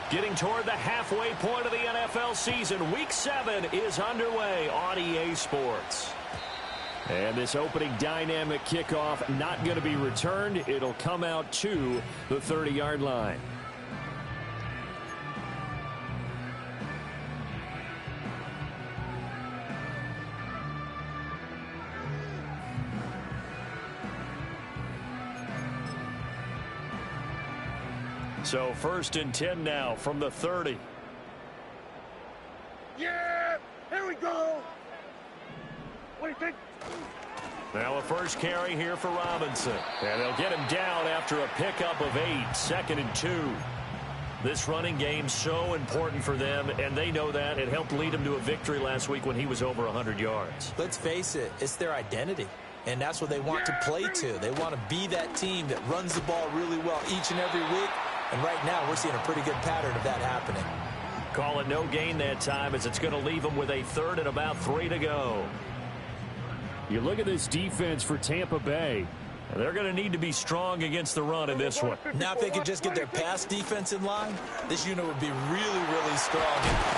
Getting toward the halfway point of the NFL season. Week 7 is underway on EA Sports. And this opening dynamic kickoff not going to be returned. It'll come out to the 30-yard line. So 1st and 10 now from the 30. Yeah, here we go. What do you think? Now a first carry here for Robinson. And they'll get him down after a pickup of 8. 2nd and 2. This running game so important for them, and they know that. It helped lead them to a victory last week when he was over 100 yards. Let's face it, it's their identity. And that's what they want to play to. They want to be that team that runs the ball really well each and every week. And right now, we're seeing a pretty good pattern of that happening. Call it no gain that time as it's going to leave them with a 3rd and about 3 to go. You look at this defense for Tampa Bay. They're going to need to be strong against the run in this one. Now, if they could just get their pass defense in line, this unit would be really, really strong.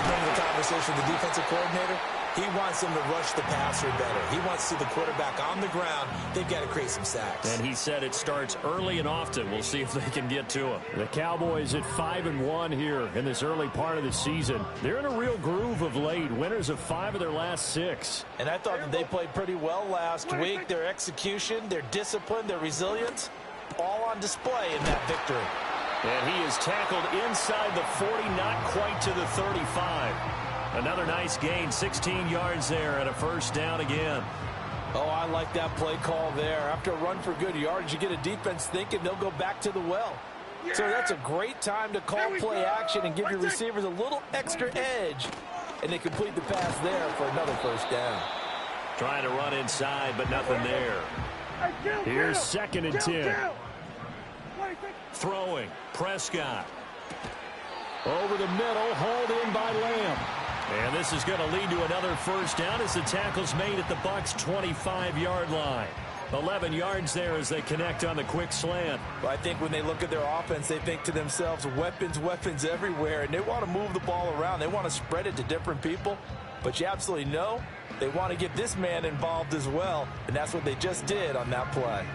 During the conversation with the defensive coordinator, he wants them to rush the passer better. He wants to see the quarterback on the ground. They've got to create some sacks. And he said it starts early and often. We'll see if they can get to him. The Cowboys at 5-1 here in this early part of the season. They're in a real groove of late. Winners of 5 of their last 6. And I thought that they played pretty well last week. Their execution, their discipline, their resilience, all on display in that victory. And he is tackled inside the 40, not quite to the 35. Another nice gain, 16 yards there and a first down again. Oh, I like that play call there. After a run for good yards, you get a defense thinking they'll go back to the well. So that's a great time to call play action and give your receivers a little extra edge. And they complete the pass there for another first down. Trying to run inside, but nothing there. Here's 2nd and 10. Throwing, Prescott. Over the middle, hauled in by Lamb. And this is going to lead to another first down as the tackle's made at the Bucs' 25-yard line. 11 yards there as they connect on the quick slant. Well, I think when they look at their offense, they think to themselves, weapons, weapons everywhere, and they want to move the ball around. They want to spread it to different people, but you absolutely know they want to get this man involved as well, and that's what they just did on that play.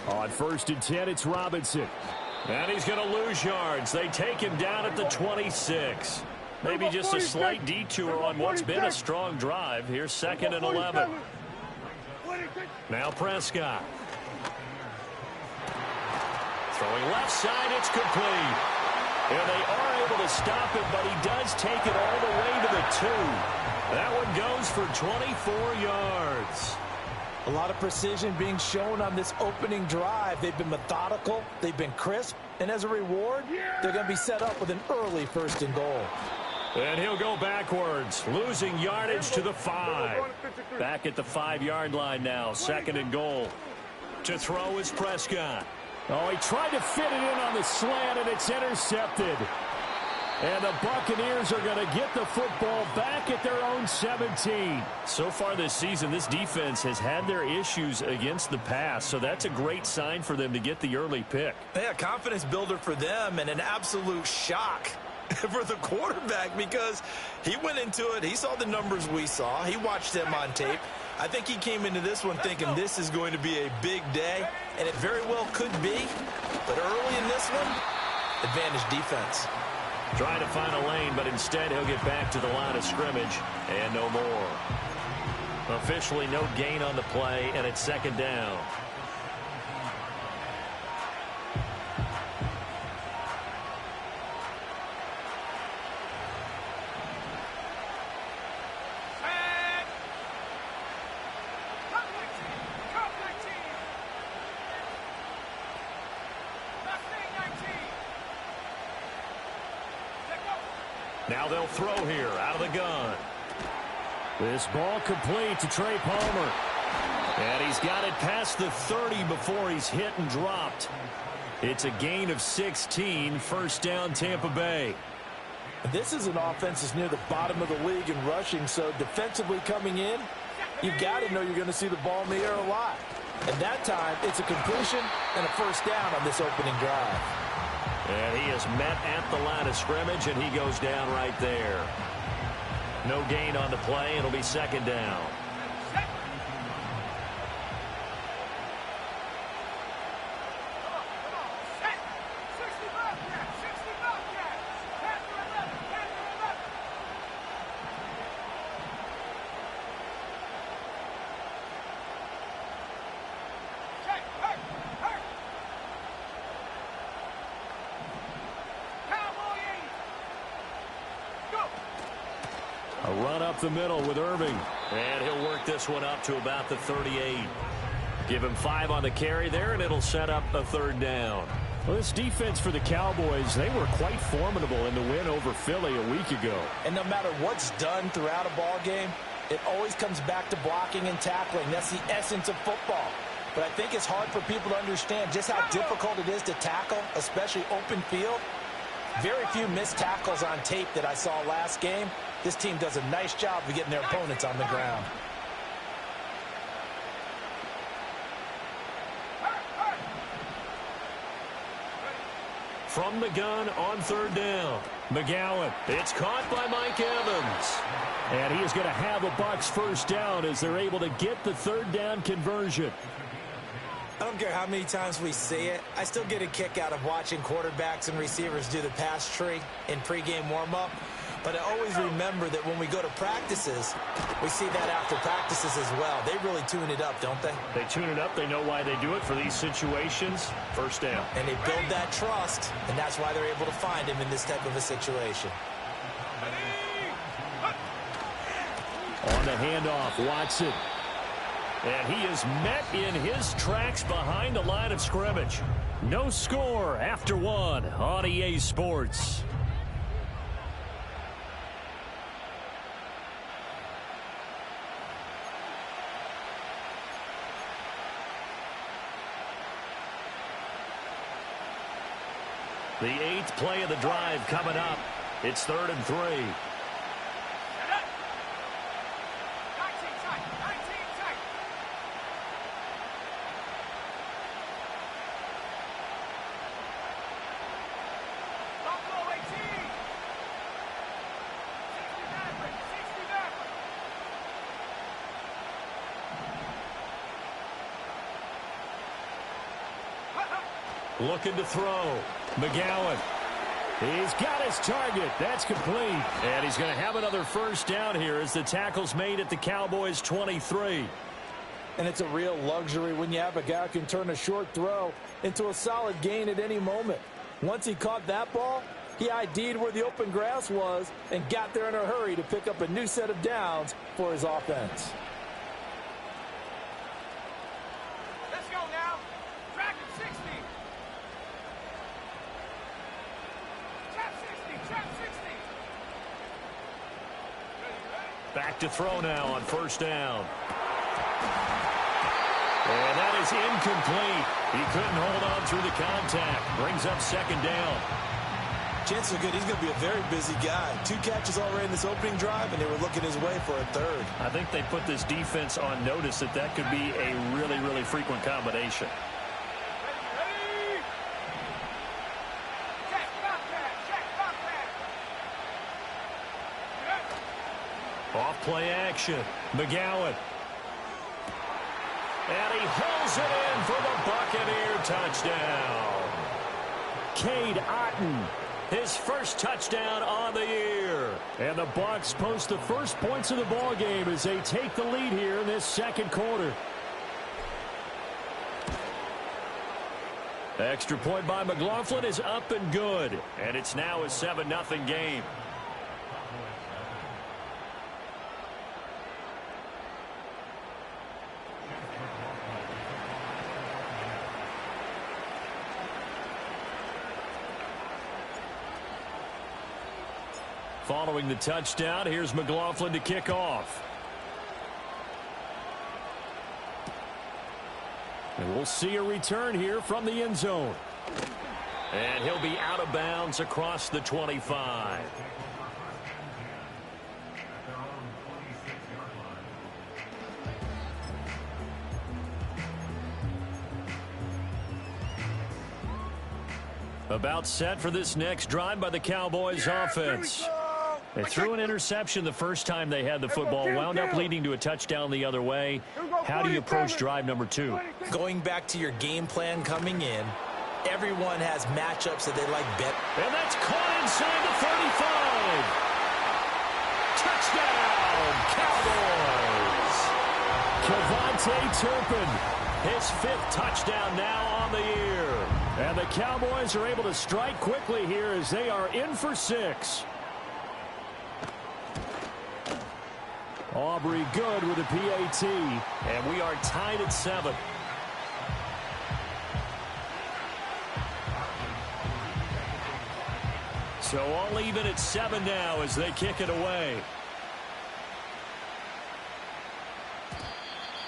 On 1st and 10, it's Robinson. And he's going to lose yards. They take him down at the 26. Maybe just a slight detour on what's been a strong drive. Here's 2nd and 11. Now Prescott. Throwing left side, it's complete. And they are able to stop it, but he does take it all the way to the 2. That one goes for 24 yards. A lot of precision being shown on this opening drive. They've been methodical, they've been crisp, and as a reward, they're going to be set up with an early 1st and goal. And he'll go backwards, losing yardage to the 5. Back at the 5-yard line now, 2nd and goal. To throw is Prescott. Oh, he tried to fit it in on the slant, and it's intercepted. And the Buccaneers are going to get the football back at their own 17. So far this season, this defense has had their issues against the pass, so that's a great sign for them to get the early pick. Yeah, confidence builder for them and an absolute shock for the quarterback because he went into it. He saw the numbers we saw. He watched them on tape. I think he came into this one thinking this is going to be a big day, and it very well could be. But early in this one, advantage defense. Trying to find a lane, but instead he'll get back to the line of scrimmage and no more. Officially no gain on the play, and it's 2nd down. Now they'll throw here out of the gun. This ball complete to Trey Palmer. And he's got it past the 30 before he's hit and dropped. It's a gain of 16, 1st down Tampa Bay. This is an offense that's near the bottom of the league in rushing, so defensively coming in, you've got to know you're going to see the ball in the air a lot. And that time, it's a completion and a 1st down on this opening drive. And he is met at the line of scrimmage, and he goes down right there. No gain on the play. It'll be 2nd down. A run up the middle with Irving. And he'll work this one up to about the 38. Give him 5 on the carry there, and it'll set up a 3rd down. Well, this defense for the Cowboys, they were quite formidable in the win over Philly a week ago. And no matter what's done throughout a ball game, it always comes back to blocking and tackling. That's the essence of football. But I think it's hard for people to understand just how difficult it is to tackle, especially open field. Very few missed tackles on tape that I saw last game. This team does a nice job of getting their opponents on the ground. From the gun on 3rd down. McGowan. It's caught by Mike Evans. And he is going to have a Bucs 1st down as they're able to get the 3rd down conversion. I don't care how many times we see it. I still get a kick out of watching quarterbacks and receivers do the pass tree in pregame warm-up. But I always remember that when we go to practices, we see that after practices as well. They really tune it up, don't they? They tune it up. They know why they do it for these situations. 1st down. And they build that trust, and that's why they're able to find him in this type of a situation. On the handoff, Watson. And he is met in his tracks behind the line of scrimmage. No score after 1 on EA Sports. The 8th play of the drive coming up. It's 3rd and 3. Looking to throw. McGowan. He's got his target. That's complete. And he's going to have another first down here as the tackle's made at the Cowboys' 23. And it's a real luxury when you have a guy who can turn a short throw into a solid gain at any moment. Once he caught that ball, he ID'd where the open grass was and got there in a hurry to pick up a new set of downs for his offense. Let's go now. Track at 60. Trap 60. Trap 60. Back to throw now on first down. And that is incomplete. He couldn't hold on through the contact. Brings up second down. Chances are good he's going to be a very busy guy. 2 catches already in this opening drive, and they were looking his way for a third. I think they put this defense on notice that that could be a really, really frequent combination. Ready? Check, bobcat. Check, bobcat. Off play action. McGowan. And he hauls it in for the Buccaneer touchdown. Cade Otton. His first touchdown on the year. And the Bucs post the first points of the ball game as they take the lead here in this second quarter. Extra point by McLaughlin is up and good. And it's now a 7-0 game. Following the touchdown, here's McLaughlin to kick off. And we'll see a return here from the end zone. And he'll be out of bounds across the 25. About set for this next drive by the Cowboys offense. They threw an interception the first time they had the football, wound up leading to a touchdown the other way. How do you approach drive number 2? Going back to your game plan coming in, everyone has matchups that they like better. And that's caught inside the 35. Touchdown, Cowboys! Kevontae Turpin, his 5th touchdown now on the year. And the Cowboys are able to strike quickly here as they are in for 6. Aubrey good with a PAT. And we are tied at 7. So all even at 7 now as they kick it away.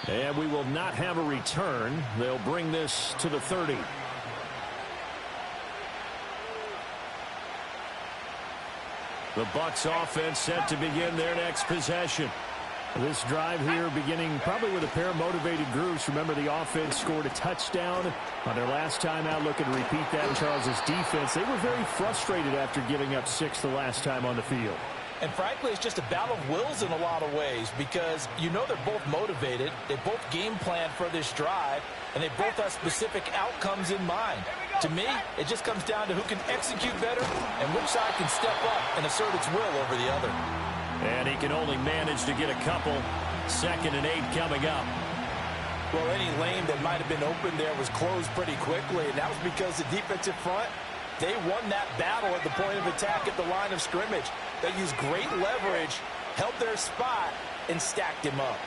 And we will not have a return. They'll bring this to the 30. The Bucs offense set to begin their next possession. This drive here beginning probably with a pair of motivated groups. Remember, the offense scored a touchdown on their last time out. Looking to repeat that in Charles's defense. They were very frustrated after giving up 6 the last time on the field. And frankly, it's just a battle of wills in a lot of ways because you know they're both motivated. They both game plan for this drive, and they both have specific outcomes in mind. To me, it just comes down to who can execute better and which side can step up and assert its will over the other. And he can only manage to get a couple. 2nd and 8 coming up. Well, any lane that might have been open there was closed pretty quickly, and that was because the defensive front, they won that battle at the point of attack at the line of scrimmage. They used great leverage, held their spot, and stacked him up.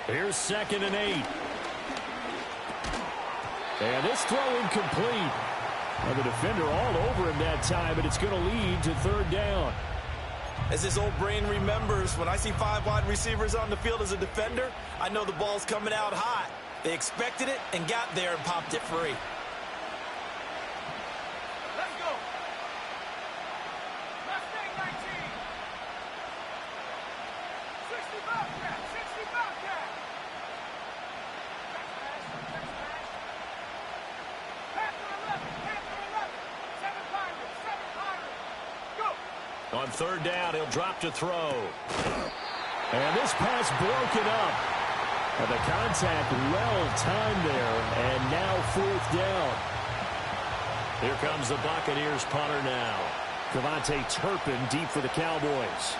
Here's 2nd and 8. And this throw incomplete. And the defender all over him that time, but it's going to lead to 3rd down. As his old brain remembers, when I see 5 wide receivers on the field as a defender, I know the ball's coming out hot. They expected it and got there and popped it free. Let's go. Mustang 19. 60 Bobcat. 60 Bobcat. Panther 11. Panther 11. 7 Pirates. 7 Pirates. Go. On 3rd down, he'll drop to throw. And this pass broken up. And the contact well timed there, and now fourth down. Here comes the Buccaneers punter now. Devontae Turpin deep for the Cowboys.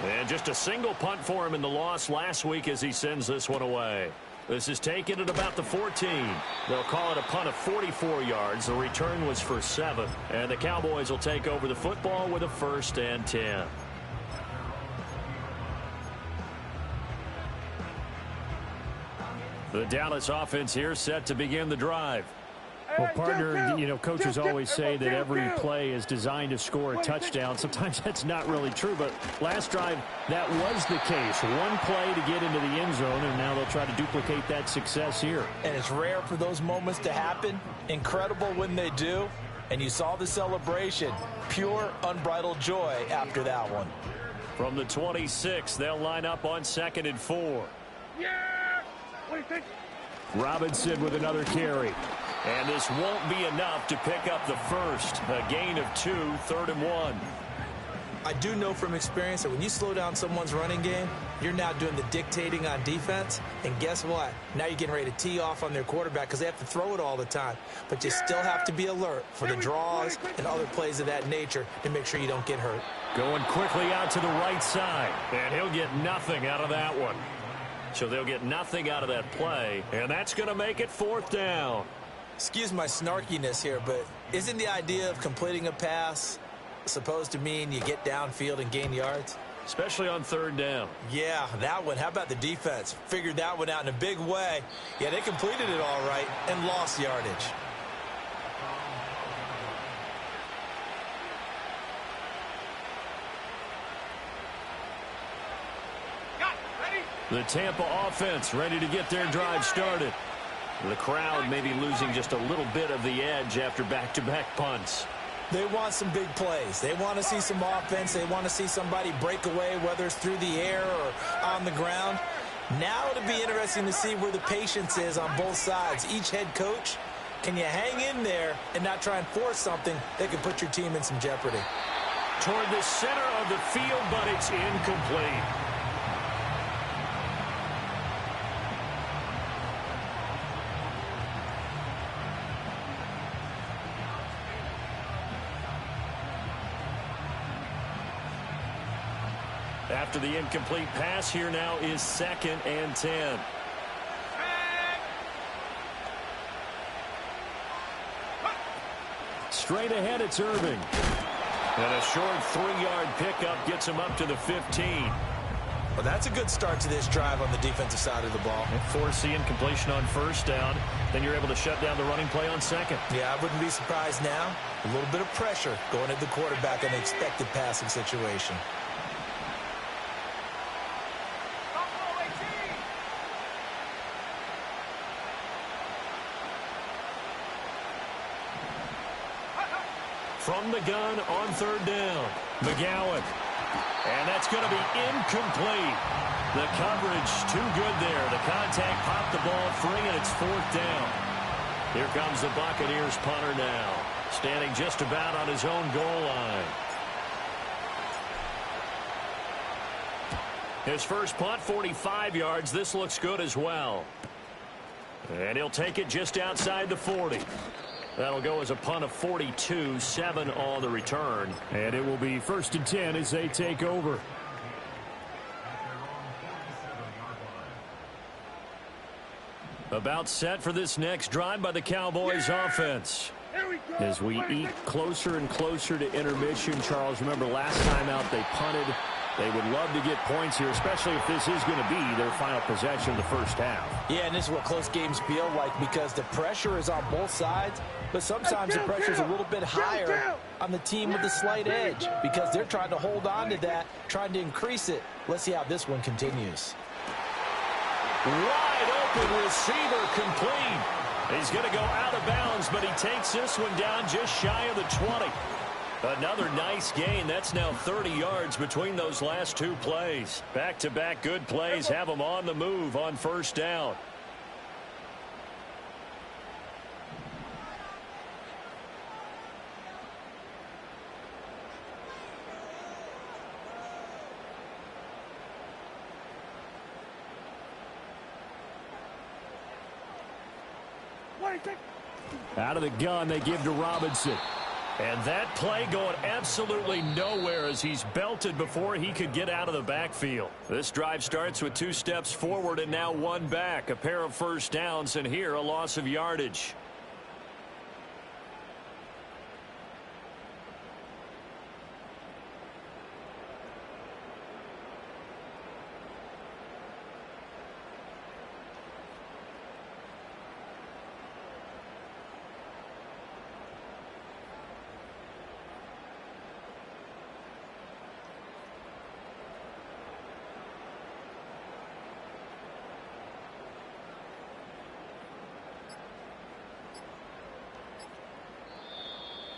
And just a single punt for him in the loss last week as he sends this one away. This is taken at about the 14. They'll call it a punt of 44 yards. The return was for 7. And the Cowboys will take over the football with a 1st and 10. The Dallas offense here set to begin the drive. Well, partner, you know, coaches always say that every play is designed to score a touchdown. Sometimes that's not really true, but last drive, that was the case. One play to get into the end zone, and now they'll try to duplicate that success here. And it's rare for those moments to happen. Incredible when they do. And you saw the celebration. Pure, unbridled joy after that one. From the 26, they'll line up on 2nd and 4. Yeah! What do you think? Robinson with another carry. And this won't be enough to pick up the first. A gain of 2, 3rd and 1. I do know from experience that when you slow down someone's running game, you're now doing the dictating on defense. And guess what? Now you're getting ready to tee off on their quarterback because they have to throw it all the time. But you still have to be alert for the draws and other plays of that nature to make sure you don't get hurt. Going quickly out to the right side. And he'll get nothing out of that one. So they'll get nothing out of that play. And that's going to make it 4th down. Excuse my snarkiness here, but isn't the idea of completing a pass supposed to mean you get downfield and gain yards? Especially on 3rd down. Yeah, that one. How about the defense? Figured that one out in a big way. Yeah, they completed it all right and lost yardage. Got it. Ready? The Tampa offense ready to get their drive started. The crowd maybe losing just a little bit of the edge after back-to-back punts. They want some big plays. They want to see some offense. They want to see somebody break away, whether it's through the air or on the ground. Now it'll be interesting to see where the patience is on both sides. Each head coach, can you hang in there and not try and force something that could put your team in some jeopardy? Toward the center of the field, but it's incomplete. After the incomplete pass, here now is 2nd and 10. Straight ahead, it's Irving. And a short 3-yard pickup gets him up to the 15. Well, that's a good start to this drive on the defensive side of the ball. And force the incompletion on 1st down. Then you're able to shut down the running play on 2nd. Yeah, I wouldn't be surprised now. A little bit of pressure going at the quarterback in the expected passing situation. From the gun on 3rd down. McGowan. And that's going to be incomplete. The coverage too good there. The contact popped the ball free, and it's 4th down. Here comes the Buccaneers punter now. Standing just about on his own goal line. His first punt, 45 yards. This looks good as well. And he'll take it just outside the 40. That'll go as a punt of 42, 7 on the return. And it will be 1st and 10 as they take over. About set for this next drive by the Cowboys offense. As we eat closer and closer to intermission, Charles, remember last time out they punted. They would love to get points here, especially if this is going to be their final possession of the first half. Yeah, and this is what close games feel like because the pressure is on both sides, but sometimes the pressure is a little bit higher on the team with the slight edge because they're trying to hold on to that, trying to increase it. Let's see how this one continues. Wide open receiver complete. He's going to go out of bounds, but he takes this one down just shy of the 20. Another nice gain. That's now 30 yards between those last 2 plays. Back-to-back good plays have them on the move on 1st down. Out of the gun, they give to Robinson. And that play going absolutely nowhere as he's belted before he could get out of the backfield. This drive starts with 2 steps forward and now 1 back. A pair of first downs, and here a loss of yardage.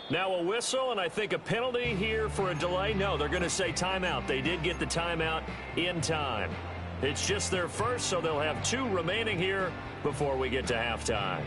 Now a whistle, and I think a penalty here for a delay. No, they're going to say timeout. They did get the timeout in time. It's just their first, so they'll have 2 remaining here before we get to halftime.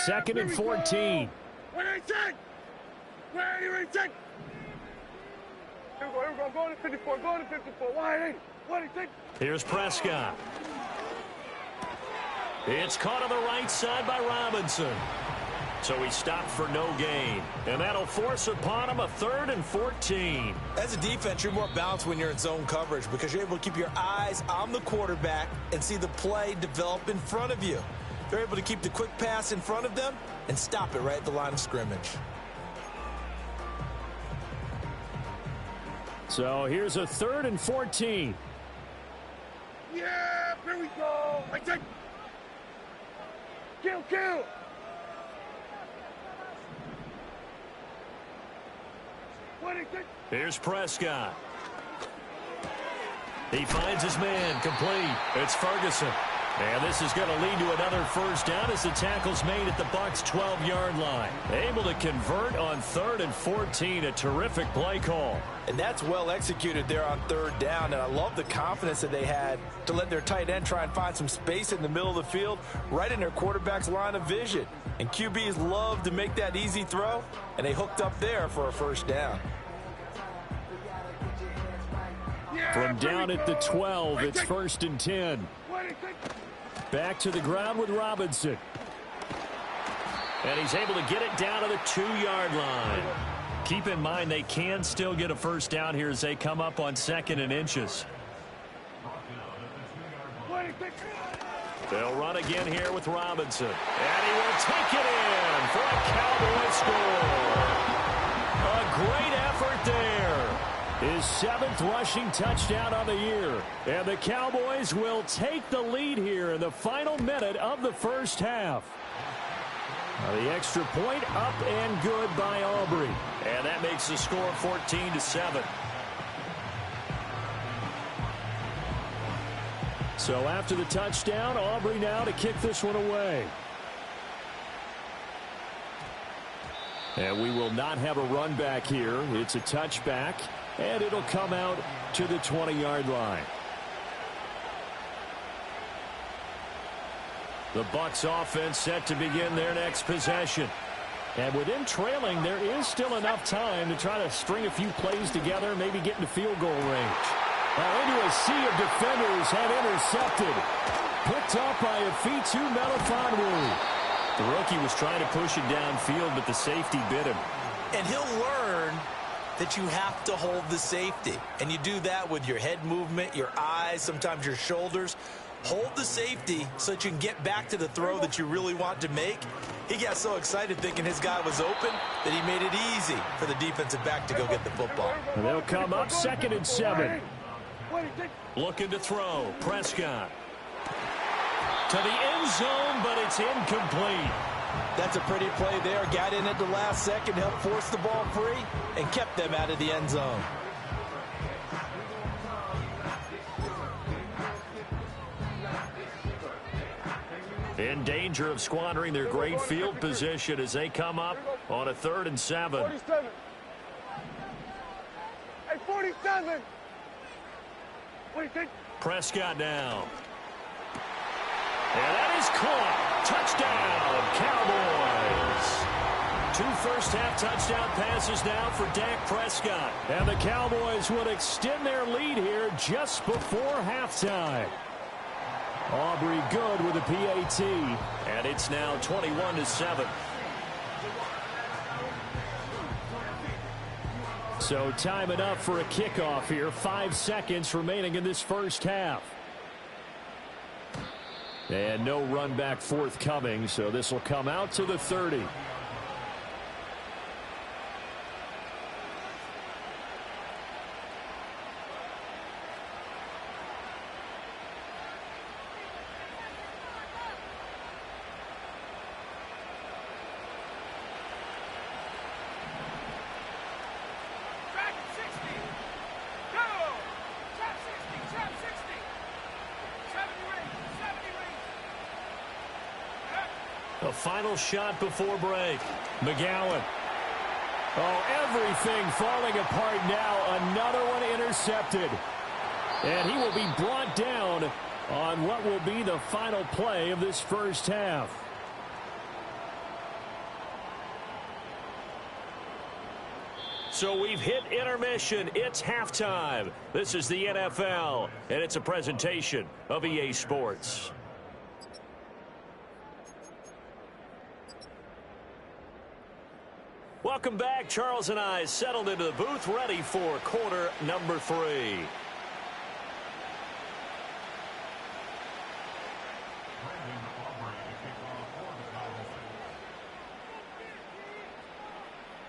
Second and 14. Going to 54, going to 54. Why ain't? Here's Prescott. It's caught on the right side by Robinson. So he stopped for no gain. And that'll force upon him a 3rd and 14. As a defense, you're more balanced when you're in zone coverage because you're able to keep your eyes on the quarterback and see the play develop in front of you. They're able to keep the quick pass in front of them and stop it right at the line of scrimmage. So here's a 3rd and 14. Yeah, here we go. I take. Kill. Here's Prescott. He finds his man, complete. It's Ferguson. And this is going to lead to another first down as the tackle's made at the Bucs' 12-yard line. Able to convert on 3rd and 14, a terrific play call. And that's well executed there on 3rd down, and I love the confidence that they had to let their tight end try and find some space in the middle of the field, right in their quarterback's line of vision. And QBs love to make that easy throw, and they hooked up there for a first down. From down at the 12, it's 1st and 10. Back to the ground with Robinson. And he's able to get it down to the 2-yard line. Keep in mind they can still get a first down here as they come up on 2nd and inches. They'll run again here with Robinson. And he will take it in for a Cowboy score. A great effort there. His 7th rushing touchdown on the year. And the Cowboys will take the lead here in the final minute of the first half. The extra point up and good by Aubrey. And that makes the score 14-7. So after the touchdown, Aubrey now to kick this one away. And we will not have a run back here. It's a touchback, and it'll come out to the 20-yard line. The Bucs offense set to begin their next possession. And with them trailing, there is still enough time to try to string a few plays together, maybe get into field goal range. Into a sea of defenders have intercepted. Picked up by Afitu Melifonwu. The rookie was trying to push it downfield, but the safety bit him. And he'll learn that you have to hold the safety. And you do that with your head movement, your eyes, sometimes your shoulders. Hold the safety so that you can get back to the throw that you really want to make. He got so excited thinking his guy was open that he made it easy for the defensive back to go get the football. And they'll come up 2nd and 7. Looking to throw. Prescott. To the end zone, but it's incomplete. That's a pretty play there. Got in at the last second, helped force the ball free, and kept them out of the end zone. In danger of squandering their great field position as they come up on a 3rd and 7. 47. Hey, 47. What do you think? Prescott now. And that is caught. Touchdown, Cowboys. 2 first-half touchdown passes now for Dak Prescott. And the Cowboys would extend their lead here just before halftime. Aubrey good with a PAT. And it's now 21-7. So time enough for a kickoff here. 5 seconds remaining in this first half. And no run back forthcoming, so this will come out to the 30. A final shot before break. McGowan. Oh, everything falling apart now. Another one intercepted. And he will be brought down on what will be the final play of this first half. So we've hit intermission. It's halftime. This is the NFL, and it's a presentation of EA Sports. Welcome back. Charles and I settled into the booth, ready for quarter number 3.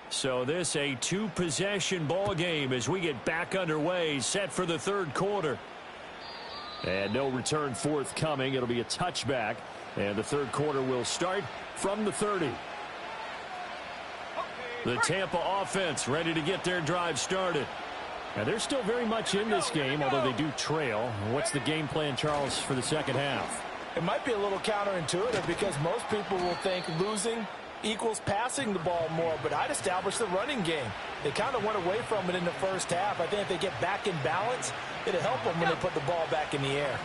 So this a 2-possession ball game as we get back underway, set for the 3rd quarter. And no return forthcoming. It'll be a touchback, and the 3rd quarter will start from the 30. The Tampa offense ready to get their drive started. Now they're still very much in this game, although they do trail. What's the game plan, Charles, for the second half? It might be a little counterintuitive because most people will think losing equals passing the ball more, but I'd establish the running game. They kind of went away from it in the first half. I think if they get back in balance, it'll help them when they put the ball back in the air.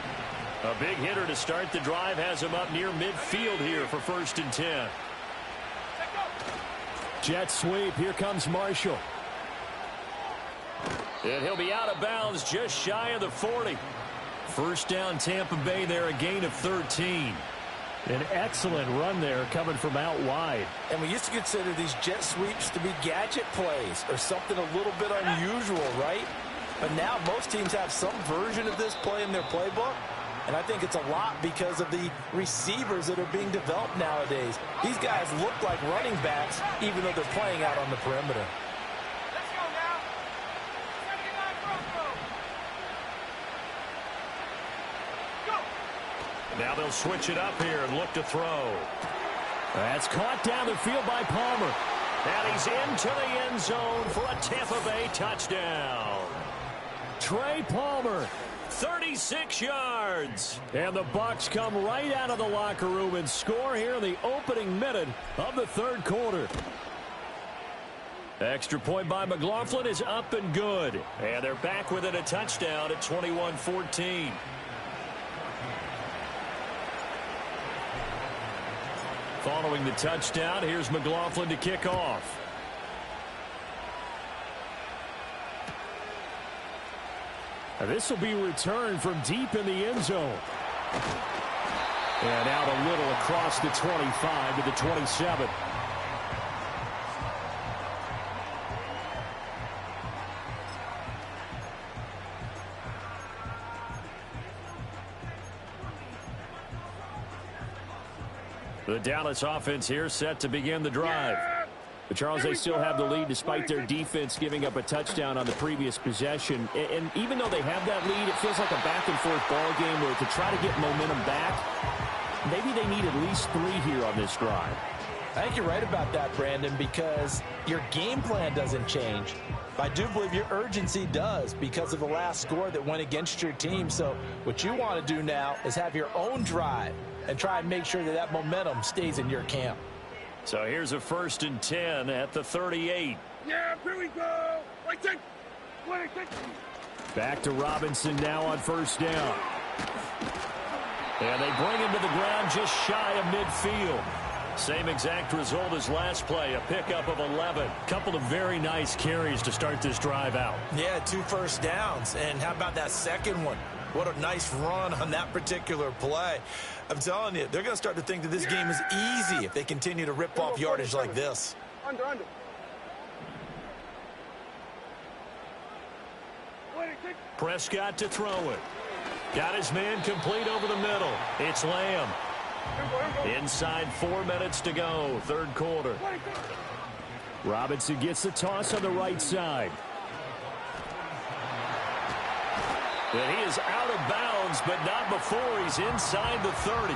A big hitter to start the drive has him up near midfield here for 1st and 10. Jet sweep. Here comes Marshall. And he'll be out of bounds just shy of the 40. First down Tampa Bay there, a gain of 13. An excellent run there coming from out wide. And we used to consider these jet sweeps to be gadget plays or something a little bit unusual, right? But now most teams have some version of this play in their playbook. And I think it's a lot because of the receivers that are being developed nowadays. These guys look like running backs even though they're playing out on the perimeter. Let's go now. 79 Bronco. Go. Now they'll switch it up here and look to throw. That's caught down the field by Palmer. And he's into the end zone for a Tampa Bay touchdown. Trey Palmer 36 yards. And the Bucs come right out of the locker room and score here in the opening minute of the third quarter. Extra point by McLaughlin is up and good. And they're back within a touchdown at 21-14. Following the touchdown, here's McLaughlin to kick off. This will be returned from deep in the end zone. And out a little across the 25 to the 27. The Dallas offense here set to begin the drive. But Charles, they still have the lead despite their defense giving up a touchdown on the previous possession. And even though they have that lead, it feels like a back-and-forth ball game where to try to get momentum back, maybe they need at least 3 here on this drive. I think you're right about that, Brandon, because your game plan doesn't change. I do believe your urgency does because of the last score that went against your team. So what you want to do now is have your own drive and try and make sure that that momentum stays in your camp. So here's a 1st and 10 at the 38. Yeah, here we go. Back to Robinson now on 1st down. And they bring him to the ground just shy of midfield. Same exact result as last play, a pickup of 11. Couple of very nice carries to start this drive out. Yeah, 2 first downs. And how about that second one? What a nice run on that particular play. I'm telling you, they're going to start to think that this game is easy if they continue to rip off yardage like this. Under. Prescott to throw it. Got his man complete over the middle. It's Lamb. Inside 4 minutes to go, third quarter. Robinson gets the toss on the right side. And he is out of bounds, but not before he's inside the 30.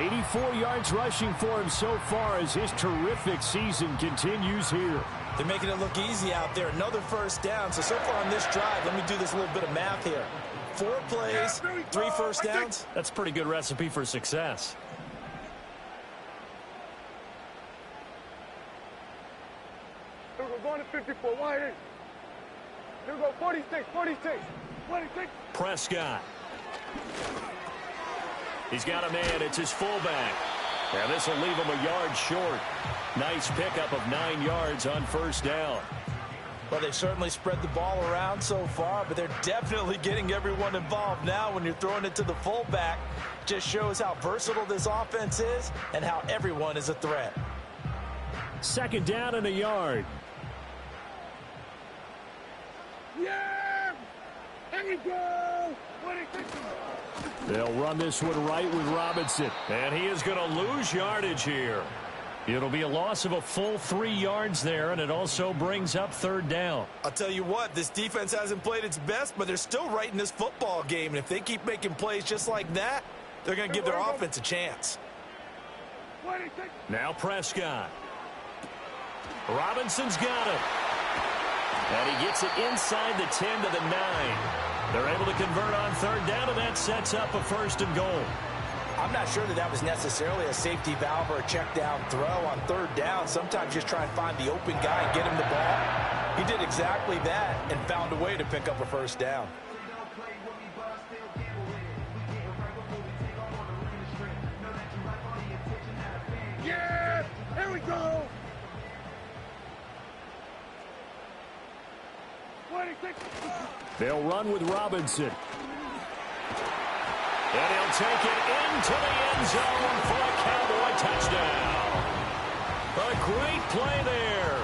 84 yards rushing for him so far as his terrific season continues here. They're making it look easy out there. Another 1st down. So far on this drive, let me do this little bit of math here. 4 plays, 3 first downs. That's a pretty good recipe for success. Here we go, going to 54. Wide in. Here we go, 46. Prescott. He's got a man. It's his fullback. And this will leave him a yard short. Nice pickup of 9 yards on 1st down. Well, they've certainly spread the ball around so far, but they're definitely getting everyone involved now when you're throwing it to the fullback. Just shows how versatile this offense is and how everyone is a threat. 2nd down and a yard. Yeah! Here we go! They'll run this one right with Robinson. And he is going to lose yardage here. It'll be a loss of a full 3 yards there, and it also brings up 3rd down. I'll tell you what, this defense hasn't played its best, but they're still right in this football game. And if they keep making plays just like that, they're going to give their offense a chance. Now Prescott. Robinson's got it. And he gets it inside the 10 to the 9. They're able to convert on 3rd down, and that sets up a 1st and goal. I'm not sure that was necessarily a safety valve or a check down throw on 3rd down. Sometimes just try and find the open guy and get him the ball. He did exactly that and found a way to pick up a 1st down. Yeah! Here we go! 26. They'll run with Robinson. And he'll take it into the end zone for a Cowboy touchdown. A great play there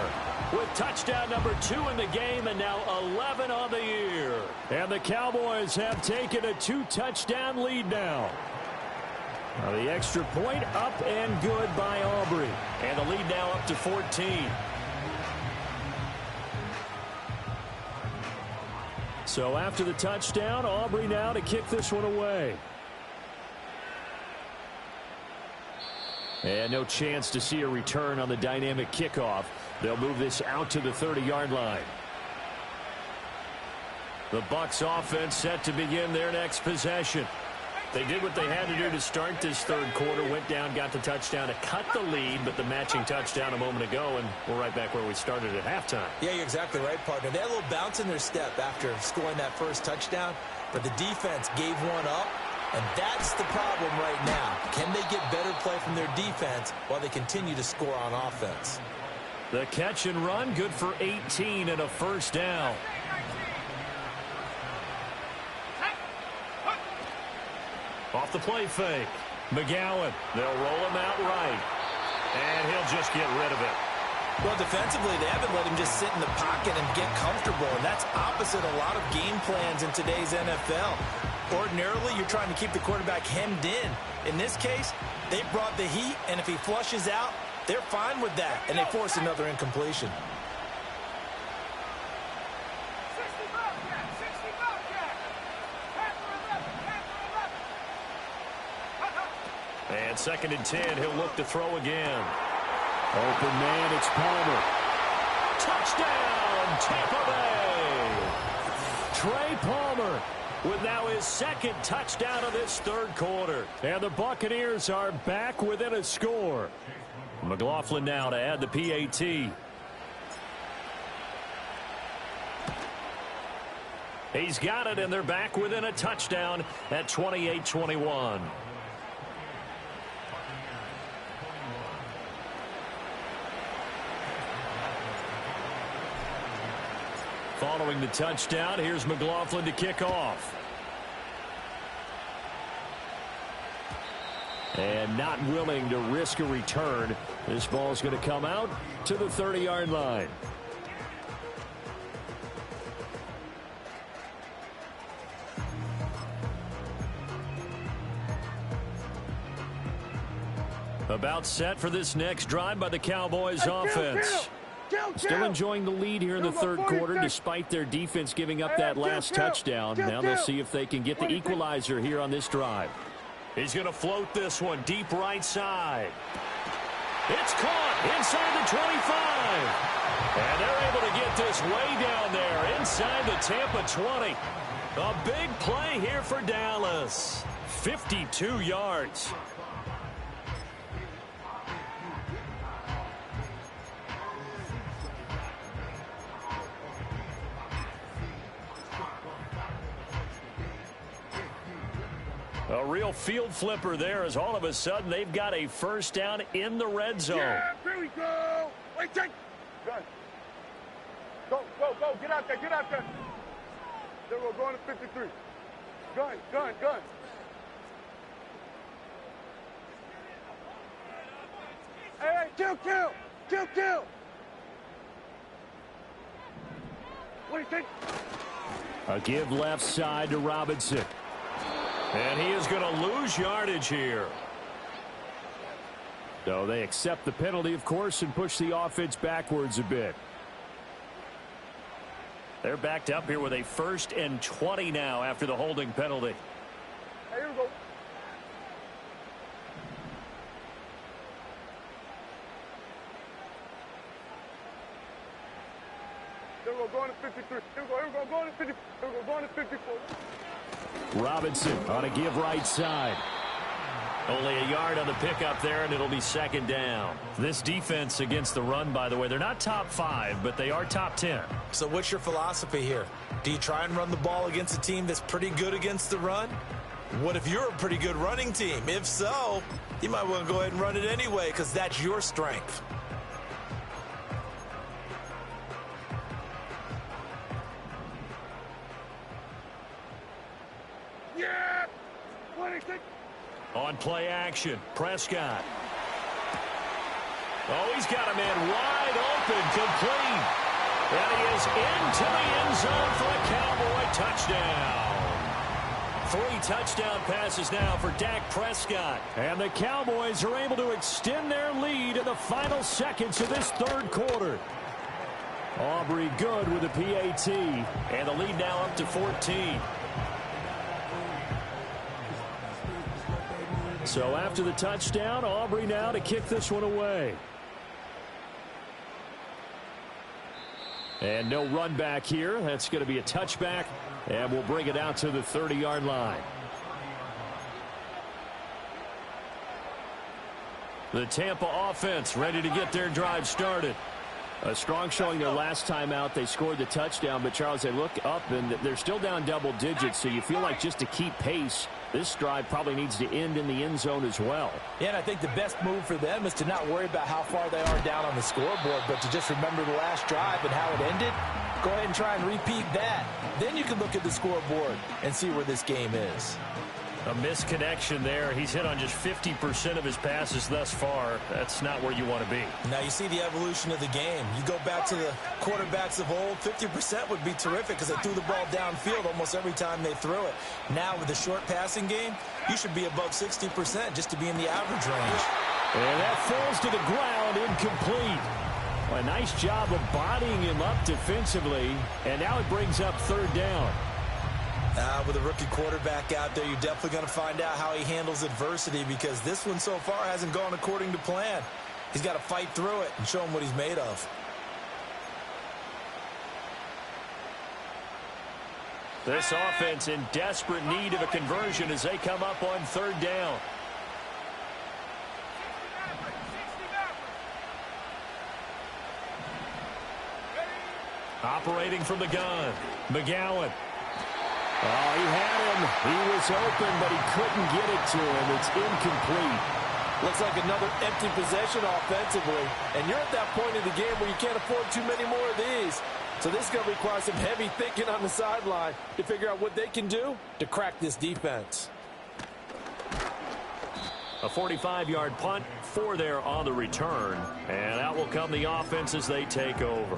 with touchdown number 2 in the game and now 11 on the year. And the Cowboys have taken a 2-touchdown lead now. Now the extra point up and good by Aubrey. And the lead now up to 14. So after the touchdown, Aubrey now to kick this one away. And no chance to see a return on the dynamic kickoff. They'll move this out to the 30-yard line. The Bucs offense set to begin their next possession. They did what they had to do to start this third quarter. Went down, got the touchdown to cut the lead, but the matching touchdown a moment ago, and we're right back where we started at halftime. Yeah, you're exactly right, partner. They had a little bounce in their step after scoring that first touchdown, but the defense gave one up, and that's the problem right now. Can they get better play from their defense while they continue to score on offense? The catch and run, good for 18 and a first down. Off the play fake. McGowan. They'll roll him out right. And he'll just get rid of it. Well, defensively, they haven't let him just sit in the pocket and get comfortable, and that's opposite a lot of game plans in today's NFL. Ordinarily, you're trying to keep the quarterback hemmed in. In this case, they brought the heat, and if he flushes out, they're fine with that, and they force another incompletion. And 2nd and 10, he'll look to throw again. Open man, it's Palmer. Touchdown, Tampa Bay! Trey Palmer with now his 2nd touchdown of this third quarter. And the Buccaneers are back within a score. McLaughlin now to add the PAT. He's got it, and they're back within a touchdown at 28-21. Following the touchdown, here's McLaughlin to kick off. And not willing to risk a return. This ball's going to come out to the 30-yard line. About set for this next drive by the Cowboys offense. Still enjoying the lead here in the third quarter despite their defense giving up that last touchdown. Now they'll see if they can get the equalizer here on this drive. He's going to float this one deep right side. It's caught inside the 25. And they're able to get this way down there inside the Tampa 20. A big play here for Dallas. 52 yards. A real field flipper there as all of a sudden they've got a first down in the red zone. Yeah, here we go. Wait, take. Gun. Go, go, go. Get out there, get out there. There we go, going to 53. Gun, gun, gun. Hey, kill, kill. Kill, kill. What do you think? A give left side to Robinson. And he is going to lose yardage here. So they accept the penalty, of course, and push the offense backwards a bit. They're backed up here with a 1st and 20 now after the holding penalty. Hey, here we go. There we go, going to 53. Here we go, going to 50. Here we go, going to 54. Robinson on a give right side. Only a yard on the pickup there, and it'll be 2nd down. This defense against the run, by the way, they're not top 5, but they are top 10. So what's your philosophy here? Do you try and run the ball against a team that's pretty good against the run? What if you're a pretty good running team? If so, you might want to go ahead and run it anyway because that's your strength. Yeah! 26. On play action, Prescott. Oh, he's got a man wide open, complete. And he is into the end zone for a Cowboy touchdown. 3 touchdown passes now for Dak Prescott. And the Cowboys are able to extend their lead in the final seconds of this third quarter. Aubrey good with a PAT. And the lead now up to 14. So after the touchdown, Aubrey now to kick this one away. And no run back here. That's going to be a touchback, and we'll bring it out to the 30-yard line. The Tampa offense ready to get their drive started. A strong showing their last time out. They scored the touchdown, but, Charles, they look up, and they're still down double digits, so you feel like just to keep pace, this drive probably needs to end in the end zone as well. Yeah, and I think the best move for them is to not worry about how far they are down on the scoreboard, but to just remember the last drive and how it ended. Go ahead and try and repeat that. Then you can look at the scoreboard and see where this game is. A misconnection there. He's hit on just 50% of his passes thus far. That's not where you want to be. Now you see the evolution of the game. You go back to the quarterbacks of old, 50% would be terrific because they threw the ball downfield almost every time they threw it. Now with the short passing game, you should be above 60% just to be in the average range. And that falls to the ground, incomplete. Well, a nice job of bodying him up defensively, and now it brings up third down. With a rookie quarterback out there, you're definitely going to find out how he handles adversity because this one so far hasn't gone according to plan. He's got to fight through it and show him what he's made of. This offense in desperate need of a conversion as they come up on third down. Operating from the gun, McGowan. Oh, he had him. He was open, but he couldn't get it to him. It's incomplete. Looks like another empty possession offensively. And you're at that point in the game where you can't afford too many more of these. So this is going to require some heavy thinking on the sideline to figure out what they can do to crack this defense. A 45-yard punt for there on the return. And out will come the offense as they take over.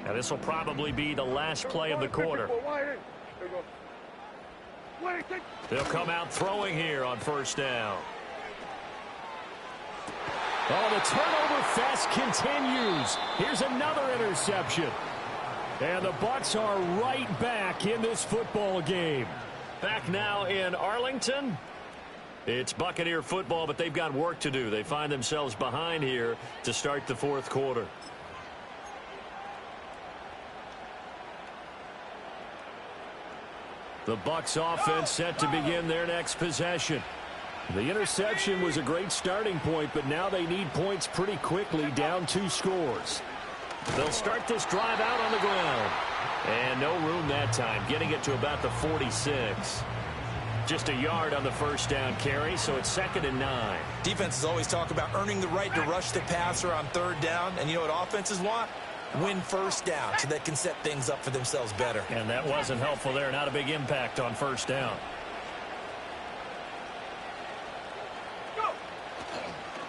Now this will probably be the last play of the quarter. They'll come out throwing here on first down. Oh, the turnover fest continues. Here's another interception. And the Bucs are right back in this football game. Back now in Arlington. It's Buccaneer football, but they've got work to do. They find themselves behind here to start the fourth quarter. The Bucs offense set to begin their next possession. The interception was a great starting point, but now they need points pretty quickly, down 2 scores. They'll start this drive out on the ground. And no room that time, getting it to about the 46. Just a yard on the first down carry, so it's 2nd and 9. Defenses always talk about earning the right to rush the passer on third down, and you know what offenses want? Win first down so they can set things up for themselves better. And that wasn't helpful there. Not a big impact on first down.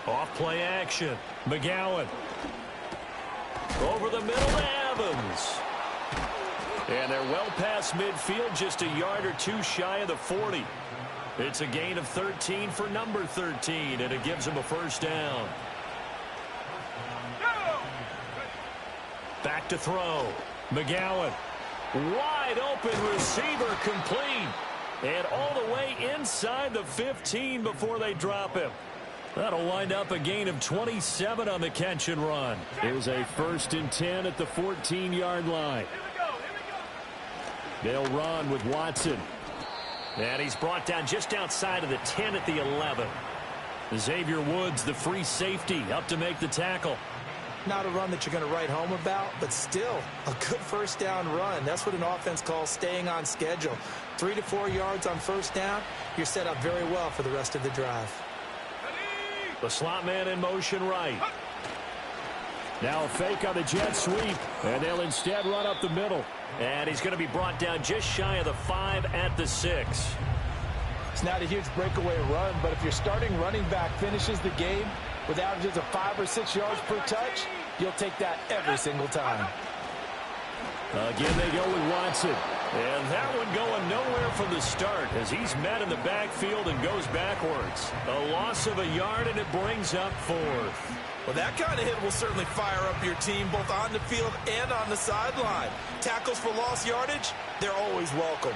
Off play action. McGowan. Over the middle to Evans. And they're well past midfield, just a yard or 2 shy of the 40. It's a gain of 13 for number 13, and it gives them a first down. Back to throw. McGowan. Wide open receiver complete. And all the way inside the 15 before they drop him. That'll wind up a gain of 27 on the catch and run. It was a 1st and 10 at the 14-yard line. They'll run with Watson. And he's brought down just outside of the 10 at the 11. Xavier Woods, the free safety, up to make the tackle. Not a run that you're going to write home about, but still a good first down run. That's what an offense calls staying on schedule. 3 to 4 yards on first down, you're set up very well for the rest of the drive. The slot man in motion right. Now a fake on the jet sweep, and they'll instead run up the middle. And he's going to be brought down just shy of the 5 at the 6. It's not a huge breakaway run, but if your starting running back finishes the game with averages of 5 or 6 yards per touch, you'll take that every single time. Again, they go with Watson. And that one going nowhere from the start as he's met in the backfield and goes backwards. A loss of a yard, and it brings up fourth. Well, that kind of hit will certainly fire up your team both on the field and on the sideline. Tackles for lost yardage, they're always welcome.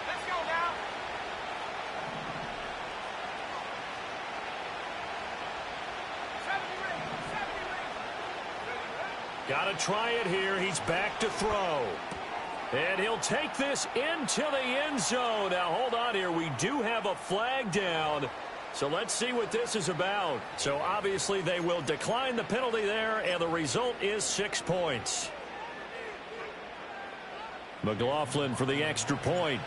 Let's go now. Got to try it here. He's back to throw. And he'll take this into the end zone. Now, hold on here. We do have a flag down. So let's see what this is about. So obviously they will decline the penalty there, and the result is 6 points. McLaughlin for the extra point.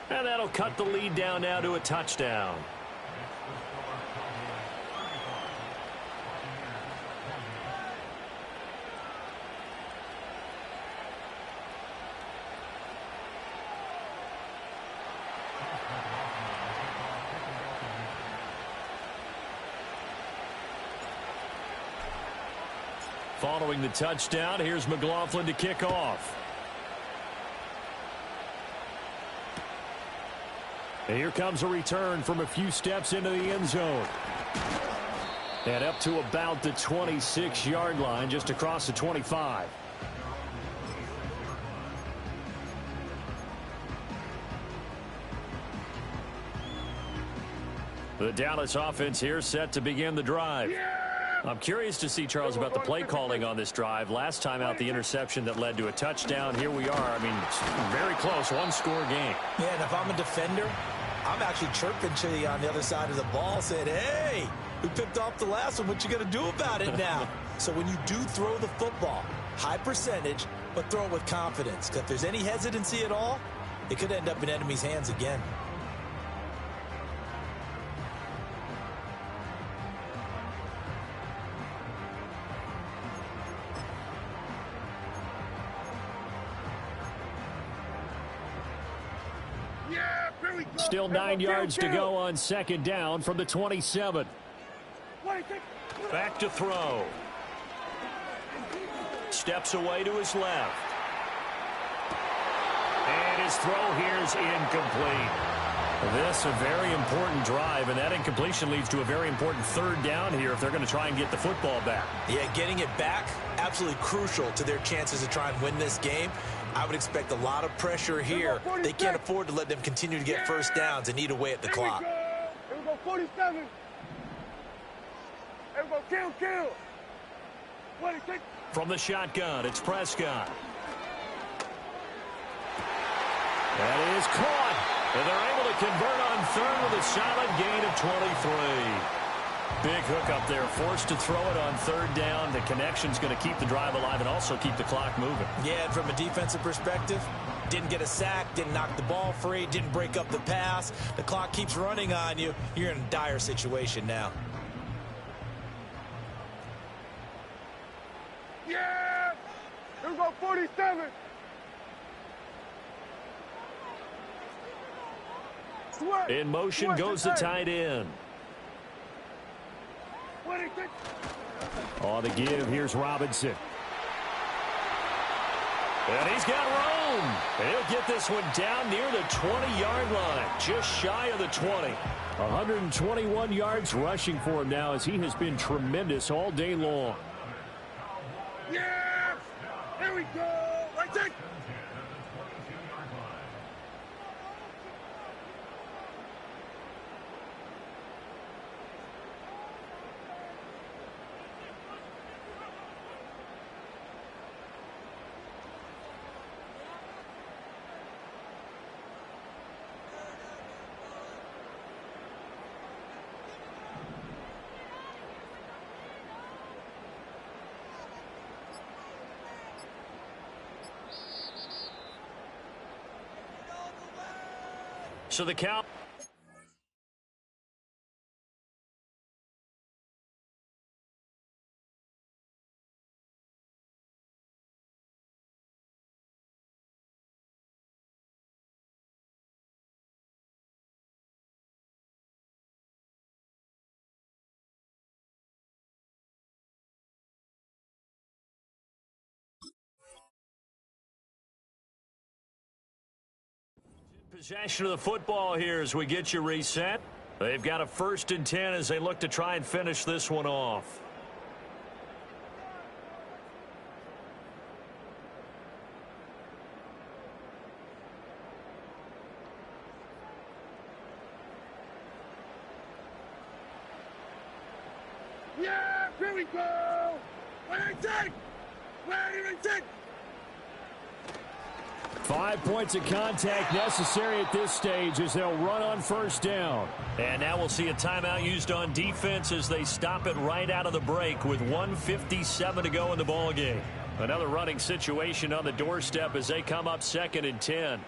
And that'll cut the lead down now to a touchdown. Following the touchdown, here's McLaughlin to kick off. And here comes a return from a few steps into the end zone. And up to about the 26-yard line, just across the 25. The Dallas offense here set to begin the drive. I'm curious to see, Charles, about the play calling on this drive. Last time out, the interception that led to a touchdown. Here we are. I mean, it's very close, one-score game. Yeah, and if I'm a defender, I'm actually chirping to you on the other side of the ball, saying, hey, we picked off the last one. What you going to do about it now? So when you do throw the football, high percentage, but throw it with confidence. Because if there's any hesitancy at all, it could end up in enemy's hands again. Still 9 yards to go on second down from the 27. Back to throw. Steps away to his left. And his throw here is incomplete. This a very important drive, and that incompletion leads to a very important third down here if they're going to try and get the football back. Yeah, getting it back, absolutely crucial to their chances to try and win this game. I would expect a lot of pressure here. They can't afford to let them continue to get first downs and eat away at the clock. Here we go, 47. Here we go, kill. 26. From the shotgun, it's Prescott. That is caught. And they're able to convert on third with a solid gain of 23. Big hook up there, forced to throw it on third down. The connection's going to keep the drive alive and also keep the clock moving. Yeah, and from a defensive perspective, didn't get a sack, didn't knock the ball free, didn't break up the pass. The clock keeps running on you. You're in a dire situation now. Yeah! Here we go, 47. In motion goes the tight end. 26. On the give, here's Robinson. And he's got room. He'll get this one down near the 20-yard line, just shy of the 20. 121 yards rushing for him now as he has been tremendous all day long. Yeah! Here we go. Right there. So the count. Possession of the football here as we get you reset. They've got a 1st and 10 as they look to try and finish this one off. Yeah, here we go. Ready, take. Ready, take. 5 points of contact necessary at this stage as they'll run on 1st down. And now we'll see a timeout used on defense as they stop it right out of the break with 1:57 to go in the ball game. Another running situation on the doorstep as they come up 2nd and 10.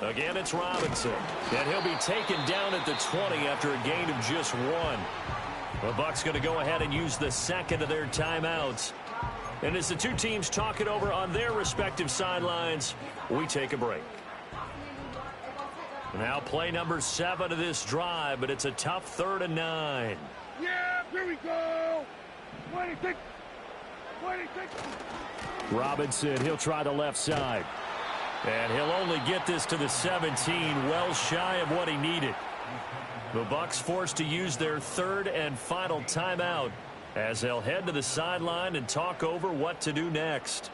Again, it's Robinson. And he'll be taken down at the 20 after a gain of just 1. The Bucs going to go ahead and use the 2nd of their timeouts. And as the two teams talk it over on their respective sidelines, we take a break. Now play number 7 of this drive, but it's a tough 3rd and 9. Yeah, here we go. 26. 26. Robinson, he'll try the left side. And he'll only get this to the 17, well shy of what he needed. The Bucs forced to use their 3rd and final timeout as they'll head to the sideline and talk over what to do next.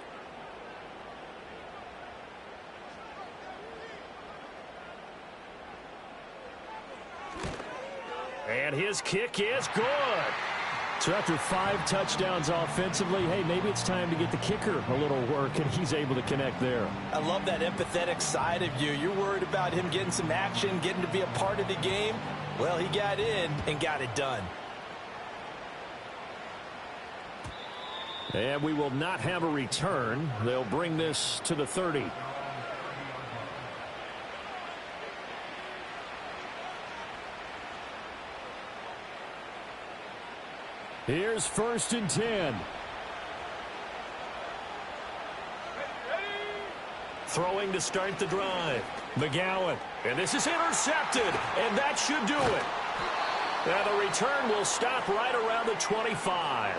And his kick is good. So after 5 touchdowns offensively, hey, maybe it's time to get the kicker a little work, and he's able to connect there. I love that empathetic side of you. You're worried about him getting some action, getting to be a part of the game. Well, he got in and got it done. And we will not have a return. They'll bring this to the 30. Here's 1st and 10. Throwing to start the drive. McGowan. And this is intercepted. And that should do it. And the return will stop right around the 25.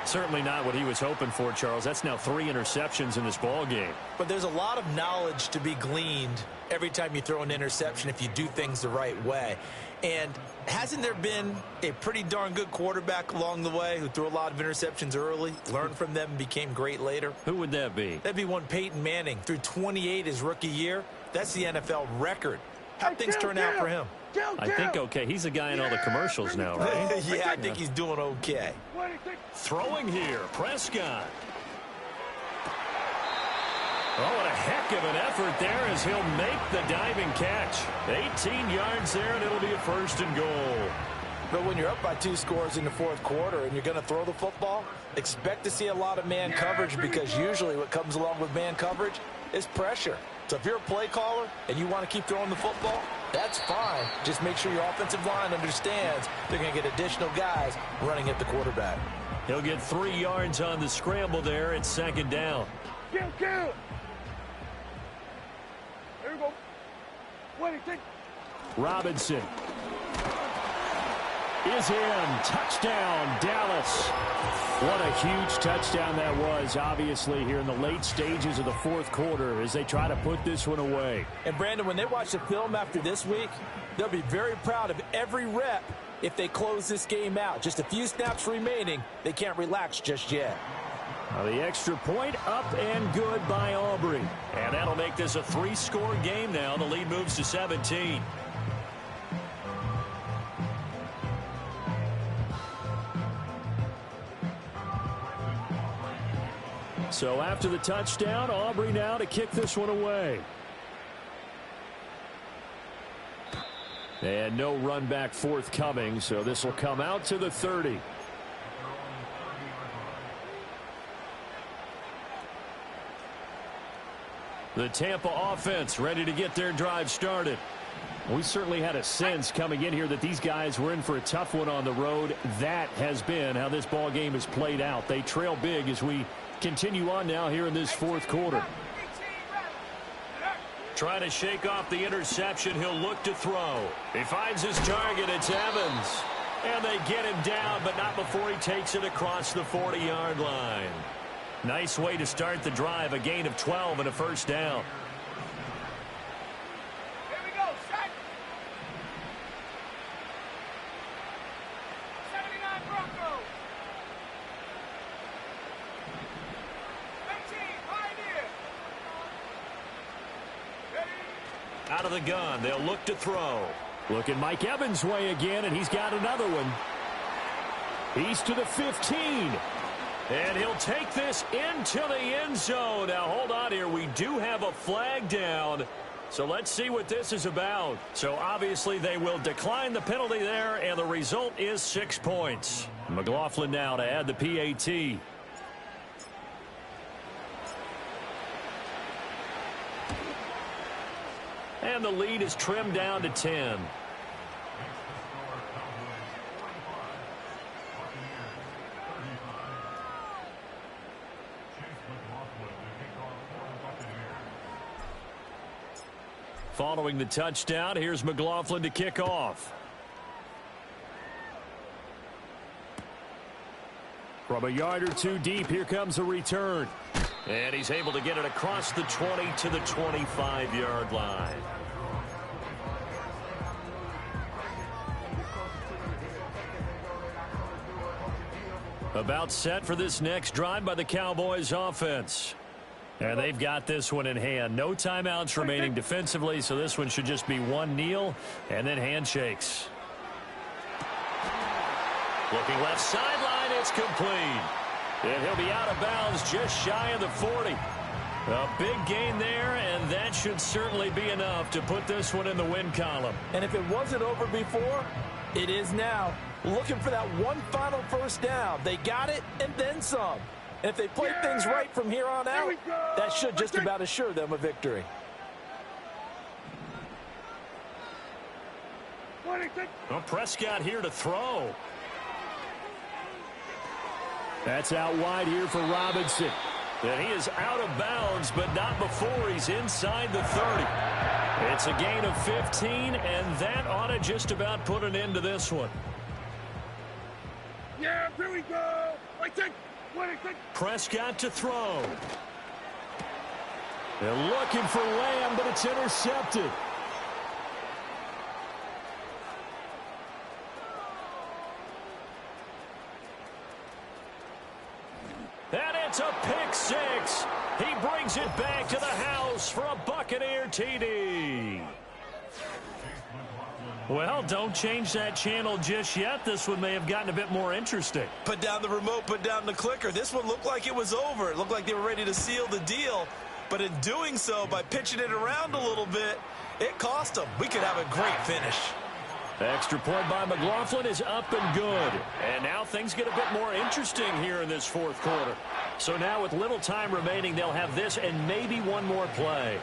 Certainly not what he was hoping for, Charles. That's now 3 interceptions in this ball game. But there's a lot of knowledge to be gleaned every time you throw an interception if you do things the right way. And hasn't there been a pretty darn good quarterback along the way who threw a lot of interceptions early, learned from them, and became great later? Who would that be? That'd be one Peyton Manning. Threw 28 his rookie year. That's the NFL record. How'd things turn out for him? I think okay. He's a guy in all the commercials now, right? Yeah, I think he's doing okay. Throwing here, Prescott. Oh, what a heck of an effort there as he'll make the diving catch. 18 yards there, and it'll be a 1st and goal. But when you're up by 2 scores in the 4th quarter and you're going to throw the football, expect to see a lot of man coverage, because usually what comes along with man coverage is pressure. So if you're a play caller and you want to keep throwing the football, that's fine. Just make sure your offensive line understands they're going to get additional guys running at the quarterback. He'll get 3 yards on the scramble there at 2nd down. Kill. Here we go. 26. Robinson is in. Touchdown, Dallas. What a huge touchdown that was, obviously, here in the late stages of the 4th quarter as they try to put this one away. And, Brandon, when they watch the film after this week, they'll be very proud of every rep if they close this game out. Just a few snaps remaining. They can't relax just yet. Now the extra point up and good by Aubrey. And that'll make this a 3-score game now. The lead moves to 17. So after the touchdown, Aubrey now to kick this one away. And no run back forthcoming, so this will come out to the 30. The Tampa offense ready to get their drive started. We certainly had a sense coming in here that these guys were in for a tough one on the road. That has been how this ball game has played out. They trail big as we continue on now here in this 4th quarter. Trying to shake off the interception. He'll look to throw. He finds his target. It's Evans. And they get him down, but not before he takes it across the 40-yard line. Nice way to start the drive. A gain of 12 and a 1st down. out of the gun. They'll look to throw. Looking Mike Evans' way again, and he's got another one. He's to the 15. And he'll take this into the end zone. Now, hold on here. We do have a flag down. So let's see what this is about. So obviously they will decline the penalty there, and the result is 6 points. McLaughlin now to add the PAT. And the lead is trimmed down to 10. Following the touchdown, here's McLaughlin to kick off. From a yard or two deep, here comes a return. And he's able to get it across the 20 to the 25-yard line. About set for this next drive by the Cowboys offense. And they've got this one in hand. No timeouts remaining defensively, so this one should just be one kneel and then handshakes. Looking left sideline, it's complete. And he'll be out of bounds just shy of the 40. A big gain there, and that should certainly be enough to put this one in the win column. And if it wasn't over before, it is now. Looking for that one final first down. They got it and then some. And if they play things right from here on out, that should just about assure them a victory. Well, Prescott here to throw. That's out wide here for Robinson. And he is out of bounds, but not before he's inside the 30. It's a gain of 15, and that ought to just about put an end to this one. Yeah, here we go. Prescott to throw. They're looking for Lamb, but it's intercepted. And it's a pick six. He brings it back to the house for a Buccaneer TD. Well, don't change that channel just yet. This one may have gotten a bit more interesting. Put down the remote, put down the clicker. This one looked like it was over. It looked like they were ready to seal the deal. But in doing so, by pitching it around a little bit, it cost them. We could have a great finish. The extra point by McLaughlin is up and good. And now things get a bit more interesting here in this fourth quarter. So now with little time remaining, they'll have this and maybe one more play.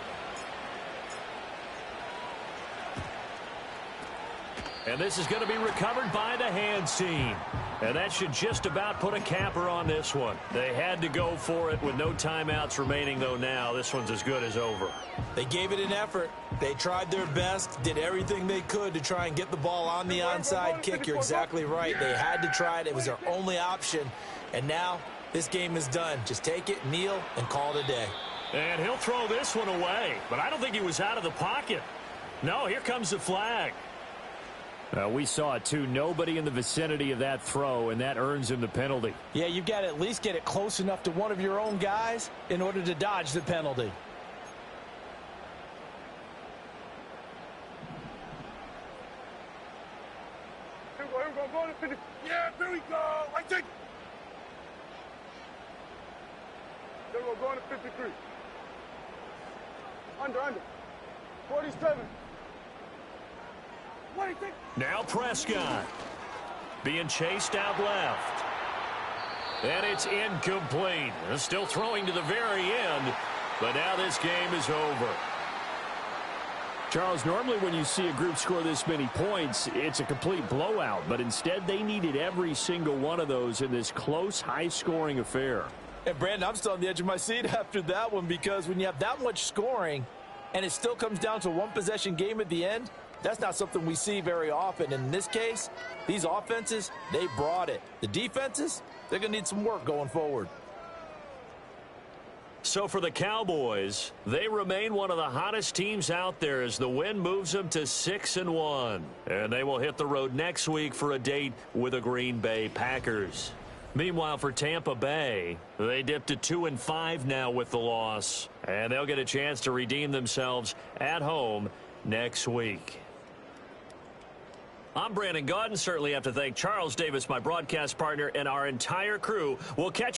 And this is going to be recovered by the hands team. And that should just about put a capper on this one. They had to go for it with no timeouts remaining, though now this one's as good as over. They gave it an effort. They tried their best, did everything they could to try and get the ball on the onside kick. You're exactly right. They had to try it. It was their only option. And now this game is done. Just take it, kneel, and call it a day. And he'll throw this one away. But I don't think he was out of the pocket. No, here comes the flag. We saw it, too. Nobody in the vicinity of that throw, and that earns him the penalty. Yeah, you've got to at least get it close enough to one of your own guys in order to dodge the penalty. Here we go, go to 50. Yeah, here we go. Right there. Here we go, going to 53. Under. 47. Now Prescott being chased out left. And it's incomplete. Still throwing to the very end, but now this game is over. Charles, normally when you see a group score this many points, it's a complete blowout, but instead they needed every single one of those in this close, high-scoring affair. And Brandon, I'm still on the edge of my seat after that one, because when you have that much scoring and it still comes down to one possession game at the end, that's not something we see very often. In this case, these offenses, they brought it. The defenses, they're going to need some work going forward. So for the Cowboys, they remain one of the hottest teams out there as the win moves them to 6-1. And they will hit the road next week for a date with the Green Bay Packers. Meanwhile, for Tampa Bay, they dipped to 2-5 now with the loss. And they'll get a chance to redeem themselves at home next week. I'm Brandon Gaudin. Certainly have to thank Charles Davis, my broadcast partner, and our entire crew. We'll catch